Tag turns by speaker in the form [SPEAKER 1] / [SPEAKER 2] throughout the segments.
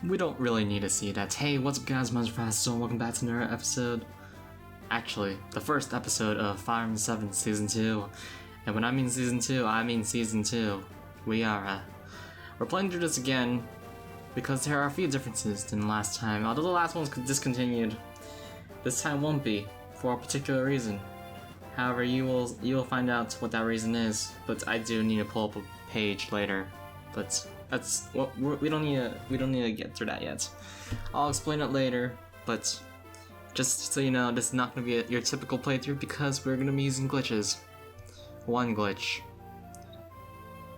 [SPEAKER 1] We don't really need to see that. Hey, what's up guys, Fast, and welcome back to another episode. Actually, the first episode of Fire Emblem 7 Season 2. And when I mean Season 2, I mean Season 2. We're playing through this again, because there are a few differences than last time. Although the last one was discontinued, this time won't be, for a particular reason. However, you will find out what that reason is, but I do need to pull up a page later. But that's what we don't need to get through that yet. I'll explain it later, but just so you know, this is not going to be your typical playthrough because we're going to be using glitches. One glitch.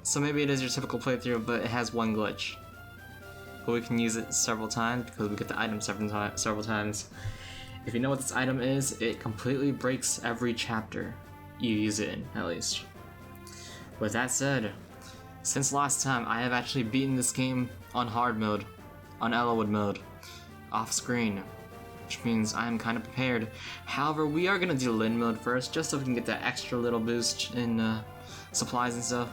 [SPEAKER 1] So maybe it is your typical playthrough, but it has one glitch. But we can use it several times because we get the item several times. If you know what this item is, it completely breaks every chapter you use it in, at least. With that said, since last time, I have actually beaten this game on hard mode, on Eliwood mode, off screen, which means I am kind of prepared. However, we are going to do Lin mode first, just so we can get that extra little boost in supplies and stuff.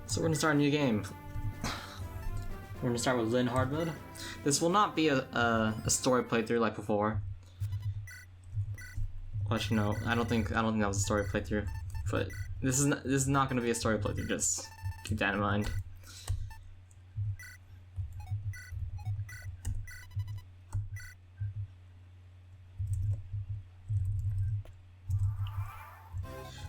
[SPEAKER 1] So we're going to start a new game. We're going to start with Lin hard mode. This will not be a story playthrough like before. But you know, I don't think that was a story playthrough. But this is not going to be a story playthrough. Just keep that in mind.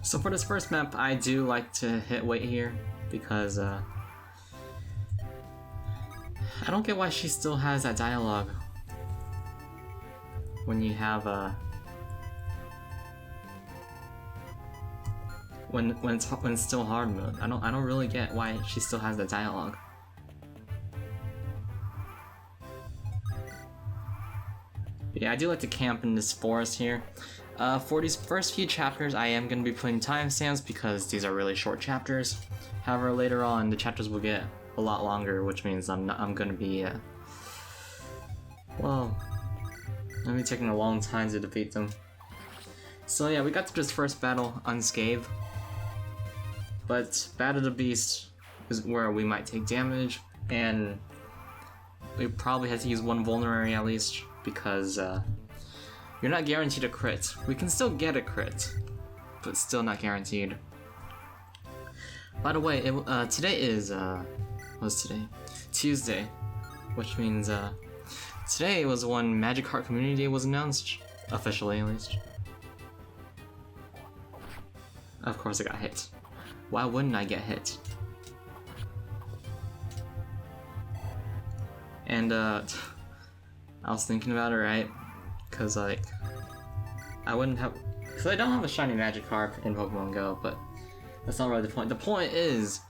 [SPEAKER 1] So for this first map, I do like to hit wait here because I don't get why she still has that dialogue when you have when it's still hard mode. I don't really get why she still has that dialogue. But yeah, I do like to camp in this forest here. For these first few chapters, I am going to be putting timestamps because these are really short chapters. However, later on, the chapters will get a lot longer, which means I'm going to be well, I'm going to be taking a long time to defeat them. So yeah, we got to this first battle unscathed. But Battle of the Beast is where we might take damage, and we probably have to use one vulnerary at least, because you're not guaranteed a crit. We can still get a crit, but still not guaranteed. By the way, today is, what's today? Tuesday, which means today was when Magic Heart Community Day was announced, officially at least. Of course I got hit. Why wouldn't I get hit? And I was thinking about it, right? Cause like I wouldn't have, cause I don't have a shiny Magikarp in Pokemon Go, but that's not really the point. The point is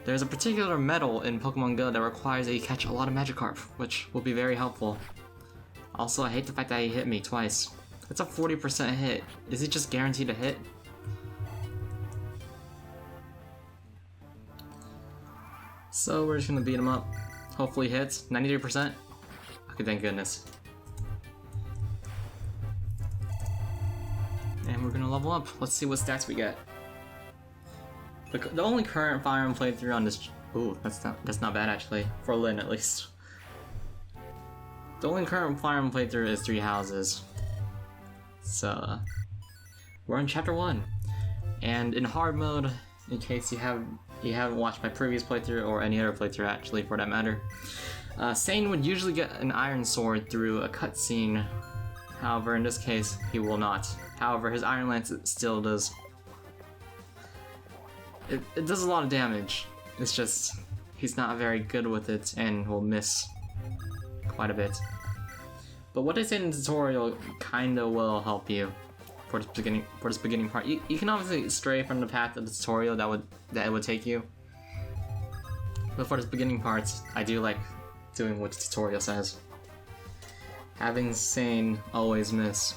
[SPEAKER 1] there's a particular medal in Pokemon Go that requires that you catch a lot of Magikarp, which will be very helpful. Also, I hate the fact that he hit me twice. It's a 40% hit. Is he just guaranteed to hit? So we're just gonna beat him up. Hopefully hits. 93%. Okay, thank goodness. And we're gonna level up. Let's see what stats we get. The only current Fire Emblem playthrough on this. Ooh, that's not bad actually for Lin at least. The only current Fire Emblem playthrough is 3 houses. So we're on chapter 1, and in hard mode, in case you haven't watched my previous playthrough or any other playthrough actually for that matter, Sane would usually get an iron sword through a cutscene. However, in this case, he will not. However, his Iron Lance still does. It does a lot of damage. It's just he's not very good with it and will miss quite a bit. But what I said in the tutorial kinda will help you for this beginning part. You can obviously stray from the path of the tutorial that it would take you. But for this beginning part, I do like doing what the tutorial says. Having Sane always miss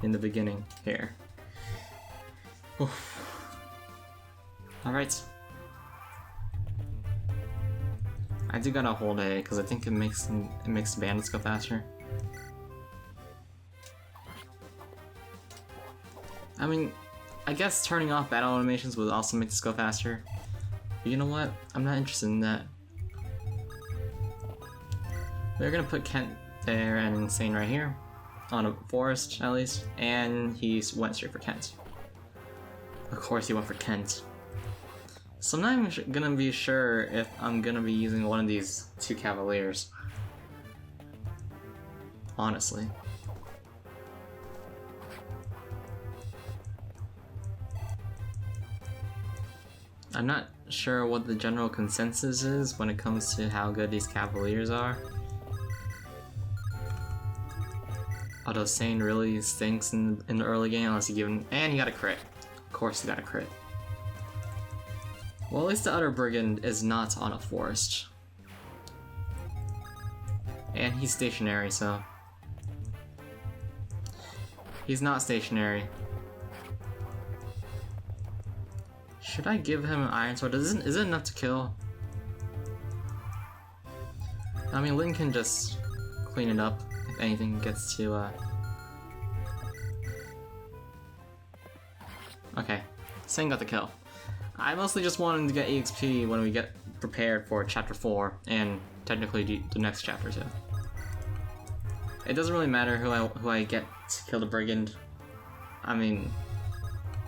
[SPEAKER 1] in the beginning here. Alright. I do gotta hold A because I think it makes the bandits go faster. I mean, I guess turning off battle animations would also make this go faster. But you know what? I'm not interested in that. We're gonna put Kent there and Insane right here. On a forest, at least. And he went straight for Kent. Of course he went for Kent. So I'm not even gonna be sure if I'm gonna be using one of these two Cavaliers. Honestly. I'm not sure what the general consensus is when it comes to how good these Cavaliers are. Although Sane really stinks in the early game unless you give him... And he got a crit. Of course he got a crit. Well, at least the other Brigand is not on a forest. And he's stationary, so... He's not stationary. Should I give him an Iron Sword? Is it enough to kill? I mean, Lyn can just clean it up if anything gets to, Okay, Sane got the kill. I mostly just wanted to get EXP when we get prepared for Chapter 4, and technically the next chapter too. It doesn't really matter who I get to kill the Brigand. I mean,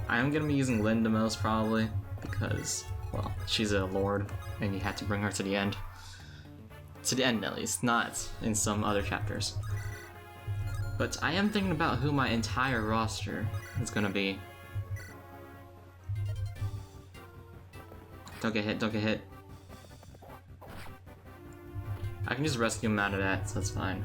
[SPEAKER 1] I am gonna be using Lyn the most probably, because, well, she's a lord, and you have to bring her to the end. To the end at least, not in some other chapters. But I am thinking about who my entire roster is gonna be. Don't get hit, don't get hit. I can just rescue him out of that, so that's fine.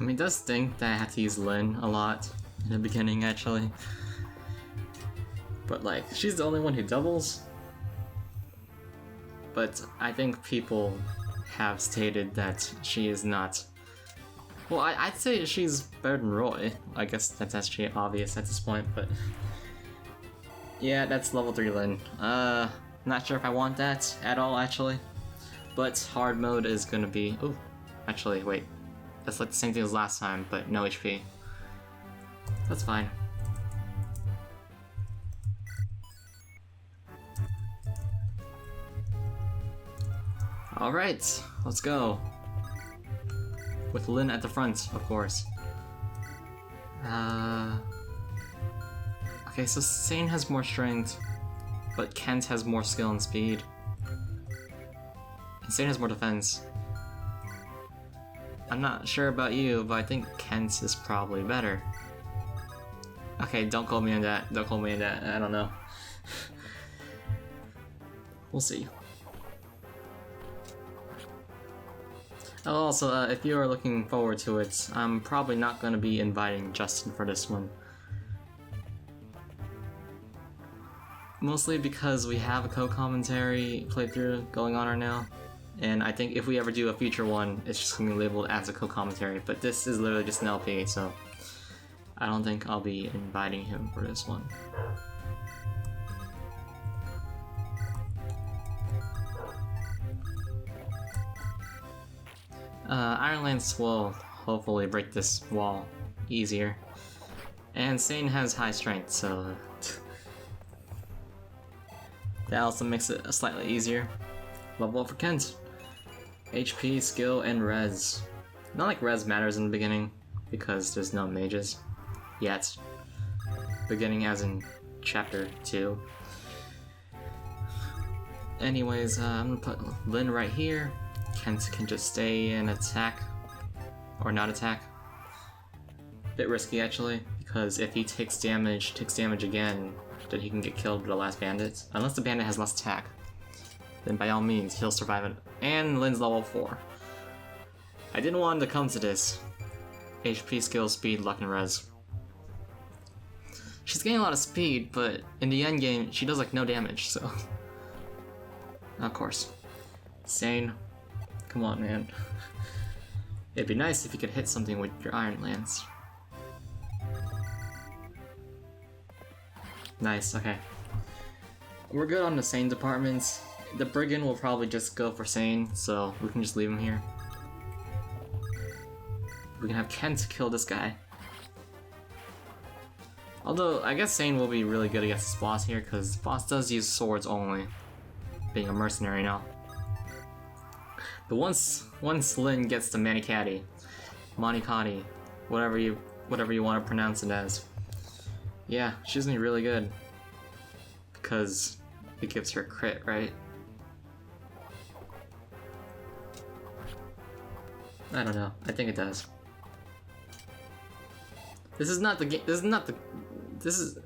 [SPEAKER 1] I mean, it does stink that I have to use Lyn a lot in the beginning, actually. But, like, she's the only one who doubles. But I think people have stated that she is not... Well, I'd say she's better than Roy. I guess that's actually obvious at this point, but... Yeah, that's level 3 Lyn. Not sure if I want that at all, actually. But hard mode is gonna be... Oh, actually, wait. That's like the same thing as last time, but no HP. That's fine. Alright, let's go. With Lyn at the front, of course. Okay, so Sane has more strength, but Kent has more skill and speed. And Sane has more defense. I'm not sure about you, but I think Kent is probably better. Okay, don't call me on that. Don't call me on that. I don't know. We'll see. Oh, also, if you are looking forward to it, I'm probably not going to be inviting Justin for this one. Mostly because we have a co-commentary playthrough going on right now. And I think if we ever do a future one, it's just going to be labeled as a co-commentary, but this is literally just an LP, so I don't think I'll be inviting him for this one. Iron Lance will hopefully break this wall easier. And Sane has high strength, so that also makes it slightly easier. Level up for Kent. HP, skill, and res. Not like res matters in the beginning, because there's no mages. Yet. Beginning as in chapter 2. Anyways, I'm gonna put Lyn right here. Kent can just stay and attack. Or not attack. Bit risky actually, because if he takes damage again, then he can get killed by the last bandit. Unless the bandit has less attack. Then by all means, he'll survive it. And Lyn's level 4. I didn't want him to come to this. HP, skill, speed, luck, and res. She's getting a lot of speed, but in the end game, she does like no damage, so... Of course. Sane. Come on, man. It'd be nice if you could hit something with your Iron Lance. Nice, okay. We're good on the Sane departments. the brigand will probably just go for Sane, so we can just leave him here. We can have Kent kill this guy. Although, I guess Sane will be really good against this boss here, because the boss does use swords only, being a mercenary now. But once Lyn gets the Manikati, whatever you want to pronounce it as, yeah, she's gonna be really good. Because it gives her crit, right? I don't know. I think it does. This is not the game.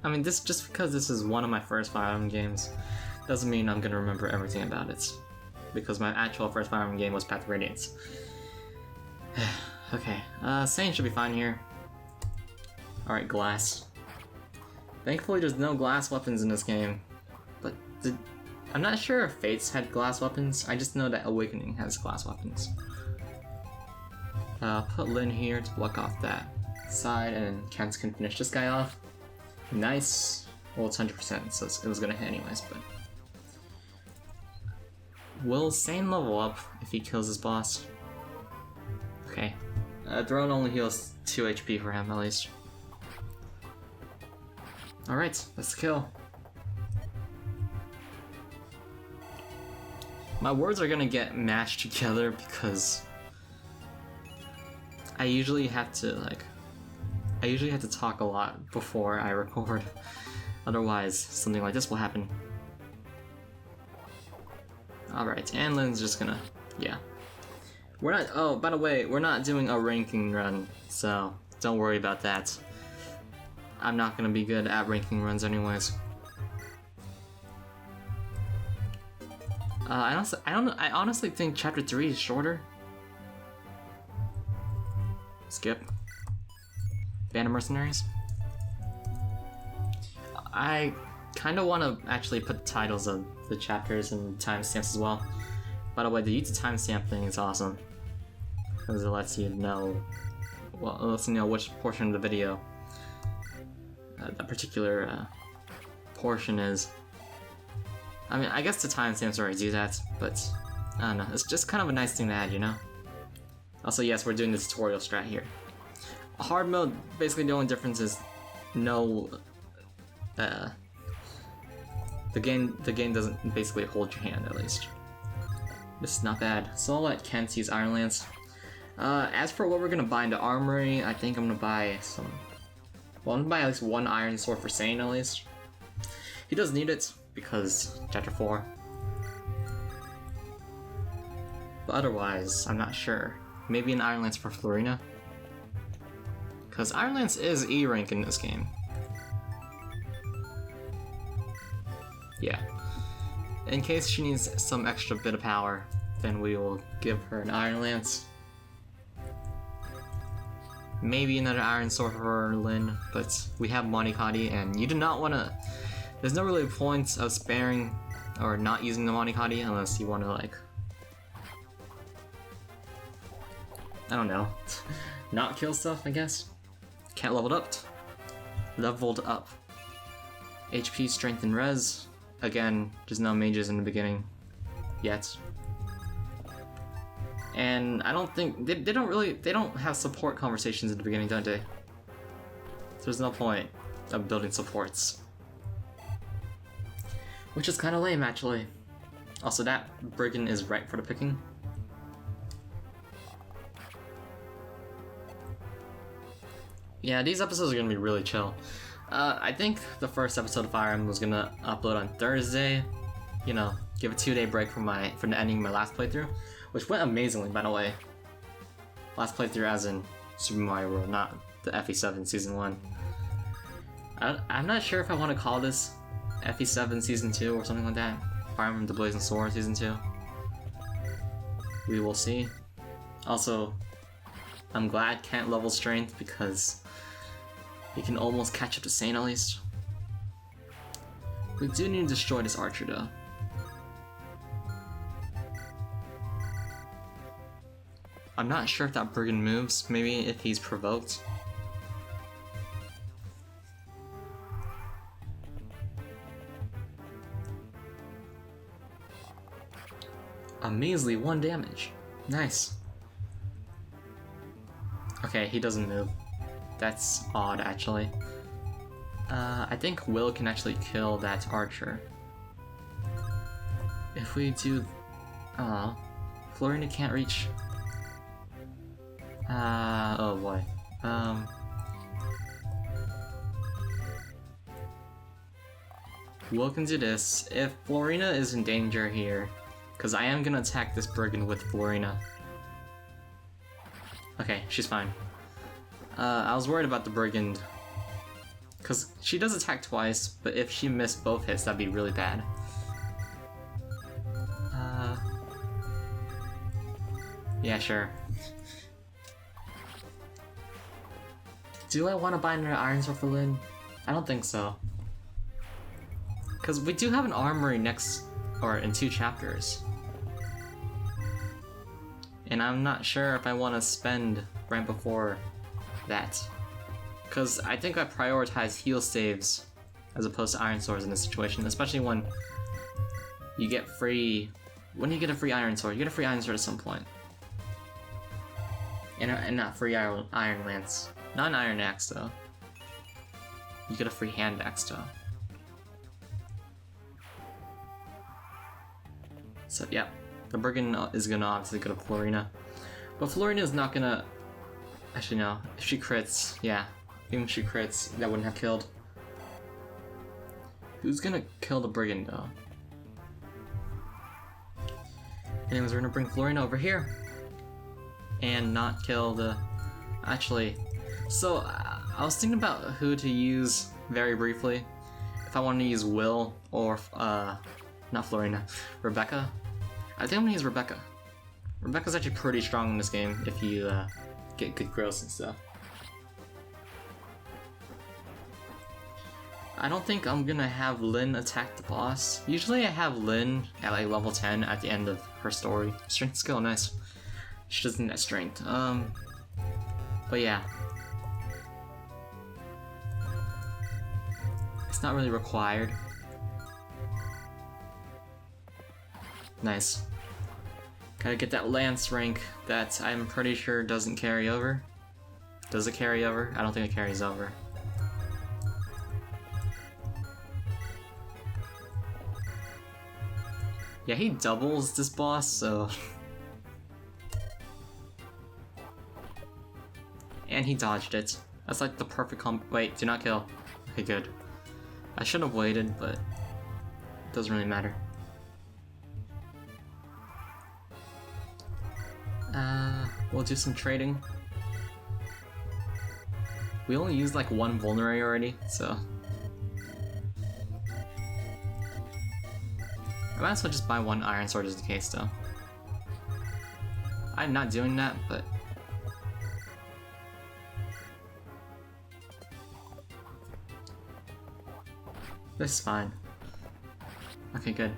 [SPEAKER 1] I mean, just because this is one of my first Fire Emblem games doesn't mean I'm gonna remember everything about it. Because my actual first Fire Emblem game was Path of Radiance. Okay, Sane should be fine here. Alright, glass. Thankfully there's no glass weapons in this game. But I'm not sure if Fates had glass weapons, I just know that Awakening has glass weapons. Put Lyn here to block off that side, and Kent can finish this guy off. Nice. Well, it's 100%, so it was gonna hit anyways, but... Will Sane level up if he kills his boss? Okay. Throne only heals 2 HP for him, at least. Alright, that's the kill. My words are gonna get mashed together because I usually have to talk a lot before I record. Otherwise, something like this will happen. Alright, and Lyn's just gonna... yeah. We're not... oh, by the way, we're not doing a ranking run, so don't worry about that. I'm not gonna be good at ranking runs anyways. I honestly think Chapter 3 is shorter. Skip. Band of Mercenaries. I kind of want to actually put the titles of the chapters and timestamps as well. By the way, the use of timestamp thing is awesome, because it lets you know, well, it lets you know which portion of the video that particular portion is. I mean, I guess the timestamps already do that, but I don't know. It's just kind of a nice thing to add, you know. Also, yes, we're doing the tutorial strat here. Hard mode, basically the only difference is no. The game doesn't basically hold your hand, at least. This is not bad. So I'll let Kent use Iron Lance. As for what we're gonna buy in the armory, I think I'm gonna buy some. Well, I'm gonna buy at least one iron sword for Sane, at least. He does need it because Chapter 4. But otherwise, I'm not sure. Maybe an Iron Lance for Florina? Because Iron Lance is E rank in this game. Yeah. In case she needs some extra bit of power, then we will give her an Iron Lance. Maybe another Iron Sword for Lyn, but we have Monikati, and you do not want to... There's no really point of sparing or not using the Monikati unless you want to, like... I don't know. Not kill stuff, I guess? Can't level it up. Leveled up. HP, strength, and res. Again, there's no mages in the beginning. Yet. And I don't think... They don't have support conversations in the beginning, don't they? So there's no point of building supports. Which is kind of lame, actually. Also, that brigand is right for the picking. Yeah, these episodes are gonna be really chill. I think the first episode of Fire Emblem was gonna upload on Thursday. You know, give a 2-day break from the ending of my last playthrough, which went amazingly, by the way. Last playthrough as in Super Mario World, not the FE7 Season 1. I'm not sure if I want to call this FE7 Season 2 or something like that. Fire Emblem The Blazing Sword Season 2. We will see. Also, I'm glad Kent level strength because he can almost catch up to Sane at least. We do need to destroy this archer though. I'm not sure if that brigand moves, maybe if he's provoked. A measly 1 damage. Nice. Okay, he doesn't move. That's odd, actually. I think Will can actually kill that archer. If we do... Florina can't reach... oh boy. Will can do this. If Florina is in danger here, because I am gonna attack this brigand with Florina. Okay, she's fine. I was worried about the brigand, because she does attack twice, but if she missed both hits, that'd be really bad. Yeah, sure. Do I want to buy another Iron Sword for Lyn? I don't think so. Because we do have an armory next, or in 2 chapters. And I'm not sure if I want to spend right before that. Because I think I prioritize heal saves as opposed to Iron Swords in this situation, especially when you get free... When you get a free Iron Sword, you get a free Iron Sword at some point. And not free Iron Lance. Not an Iron Axe, though. You get a free Hand Axe, though. So, yeah. The brigand is gonna obviously go to Florina. But Florina is not gonna... Actually, no. If she crits, yeah. Even if she crits, that wouldn't have killed. Who's gonna kill the brigand, though? Anyways, we're gonna bring Florina over here. And not kill the... Actually... So, I was thinking about who to use very briefly. If I want to use Will, or, not Florina, Rebecca. I think I'm gonna use Rebecca. Rebecca's actually pretty strong in this game if you, get good growth and stuff. I don't think I'm gonna have Lyn attack the boss. Usually I have Lyn at like level 10 at the end of her story. Strength skill, nice. She doesn't need that strength. But yeah. It's not really required. Nice. Gotta get that lance rank that I'm pretty sure doesn't carry over. Does it carry over? I don't think it carries over. Yeah, he doubles this boss, so... And he dodged it. That's like the perfect wait, do not kill. Okay, good. I should have waited, but... it doesn't really matter. We'll do some trading. We only used like 1 vulnerary already, so... I might as well just buy 1 Iron Sword just in case, though. I'm not doing that, but... this is fine. Okay, good.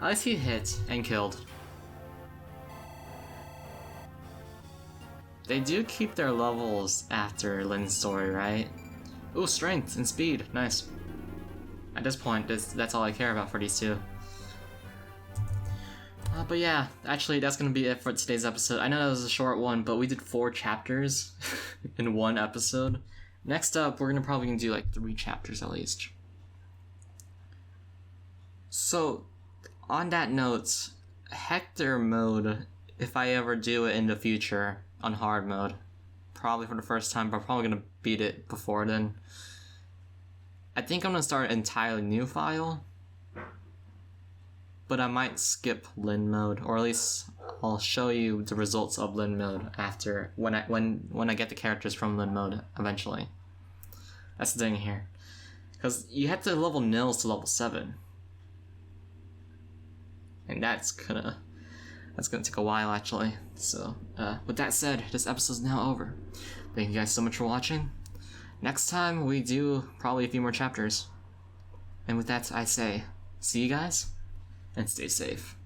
[SPEAKER 1] At least he hit and killed. They do keep their levels after Lyn's story, right? Ooh, strength and speed. Nice. At this point, that's all I care about for these 2. But yeah, actually that's gonna be it for today's episode. I know that was a short one, but we did 4 chapters in 1 episode. Next up, we're probably gonna do like 3 chapters at least. So, on that note, Hector mode, if I ever do it in the future on hard mode, probably for the first time, but I'm probably gonna beat it before then. I think I'm gonna start an entirely new file. But I might skip Lyn mode, or at least I'll show you the results of Lyn mode after when I get the characters from Lyn mode eventually. That's the thing here, because you have to level Nils to level 7, and that's gonna take a while actually. So with that said, this episode's now over. Thank you guys so much for watching. Next time we do probably a few more chapters, and with that I say, see you guys. And stay safe.